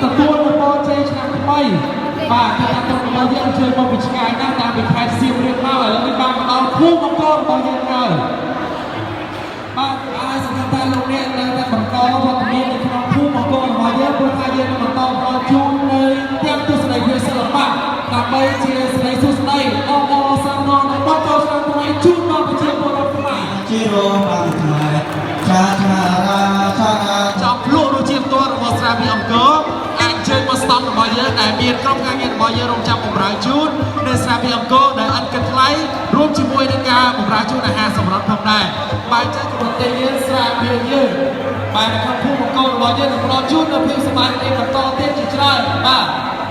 ទទួលនៅបជ័យឆ្នាំថ្មីបាទទីតាំងរបស់យើងអញ្ជើញមកពីឆ្ងាយណាស់តាមពីខេត្តសៀមរាបមកឥឡូវនេះបានមកដល់ភូមិអង្គររបស់យើងហើយបាទហើយសង្ឃឹមថាលោកអ្នកនៅតែបន្តវត្តមាននៅក្នុងភូមិអង្គររបស់យើងព្រោះថាយើងនឹងបន្តផ្ដល់ជូននៅទាំងទស្សនីយភាពសិល្បៈដើម្បីជាស្ដីសួស្ដីអបអរសាទរនិងបន្តចូលឆ្នាំថ្មីជូនដល់ប្រជាពលរដ្ឋខ្មែរជារងបានខ្មែរចាចារាចាចំភ្លក់រសជាតិផ្ទាល់របស់ស្រាបៀរអង្គរអាចជើញមកស្តង់របស់យើងដែលមានក្រុមការងាររបស់យើងរងចាំបម្រើជូននៅស្រាបៀរអង្គរដែលឥតគិតថ្លៃរួមជាមួយនឹងការបម្រើជូនអាហារសម្រាប់ផងដែរបាទចឹងក្រុមទីយើងស្រាបៀរយើងបាទនៅក្នុងភូមិអង្គររបស់យើងនឹងផ្ដល់ជូននៅភាពសប្បាយរីកបន្តទៀតជាច្រើនបាទ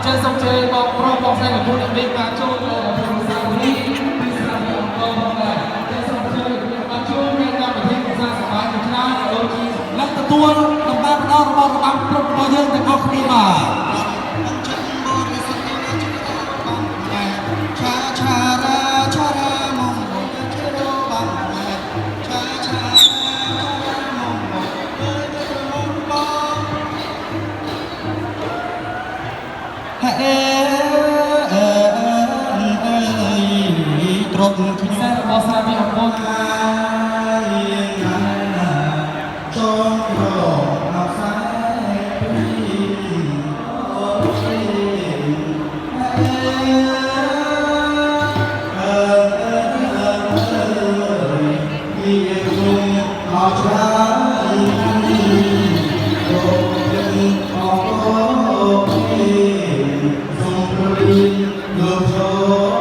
ចឹងសូមជើញបងប្រុសបងស្រីលោកគ្រូអ្នកមេមកចូលដល់ភូមិសាវរីពីស្រាបៀរអង្គរផងដែរចឹងសូមជើញមកចូលមានកម្មវិធីពិសាសប្បាយជាច្រើនដូចជានឹងទទួលដំណើរផ្ដល់របស់របាំគ្រប់របស់យើងទាំងអស់គ្នាបាទត្រង់ខ្ញុំរបស់ស្រាបៀរអង្គរចងក្រអបសាយពីអូយមានគុំអរច្រើនលោកយើងអរគុណសូមប្រលីលោកចូល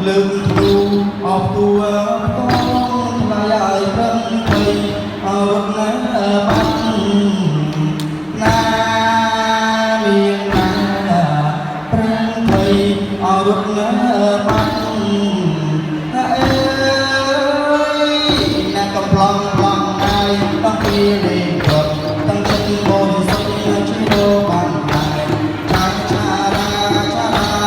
លើកគ្រូអបទួផងថ្លៃឲ្យប្រឹងភ័យអរណាបាត់ណាមានណាប្រឹងភ័យអរណាបាត់អើយណាកំឡងឡងហើយต้องពីលេងគាត់តាំងចិត្តបរិសុទ្ធជួយរបានដែរចាចារាចារា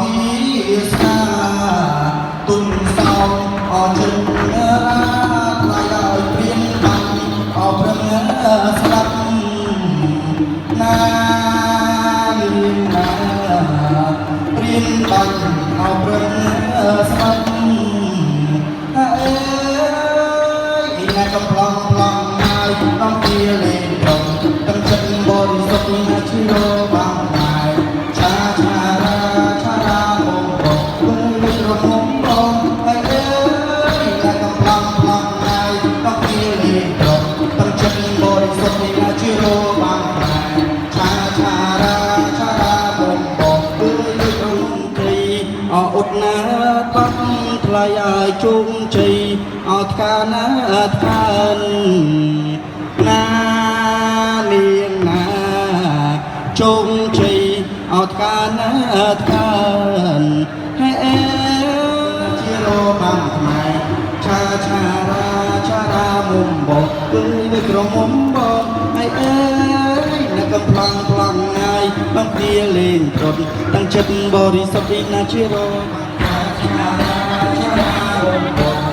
vi xa tuần sau chân lại đời biến bằng rừng sắp na liên biến bằng rừng sắpកំឡងឡងហើយក្នុងទីលេងត្រង់ទាំងចិត្តបរិសុទ្ធណាជិរបាំងហើយឆាឆារាបងបងពេលរំងបងហើយអើយតែកំឡងឡងហើយក្នុងទីលេងត្រង់ទាំងចិត្តបរិសុទ្ធណាជិរបាំងហើយឆាឆារាបងបងពេលរំងត្រីអឧតណាបាំងថ្លៃឲ្យជុំជ័យអត់កាណាថានណានាងណាជុំជ័យអត់កាណាថានហើយអើជាលោបានថ្មឆាឆារាមុំបោកគឺនៅក្រមុំបោកហើយអើយនៅកំផ្លាំងហើយបងគ្នាលេងត្រត់ទាំងចិត្តបរិសុទ្ធណាជារោឆារាមុំបោក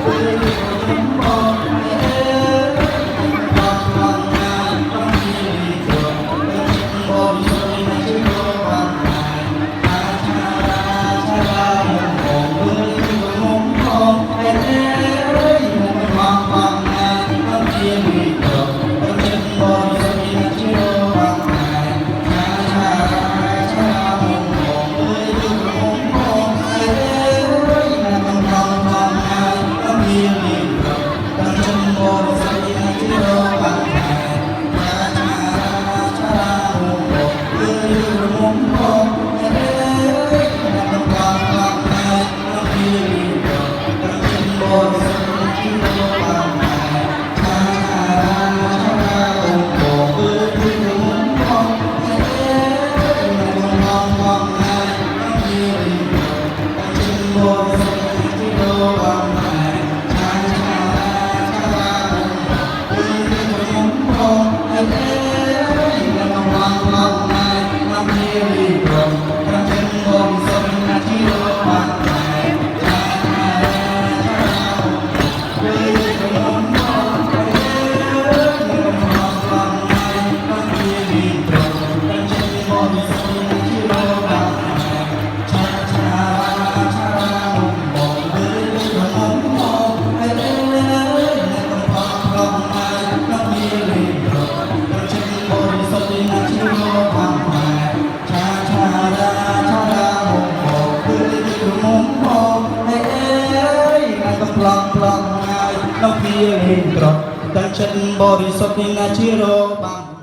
ដល់ពីលេងត្រត់ទាំងចិត្តបរិសុទ្ធណាជារោបាន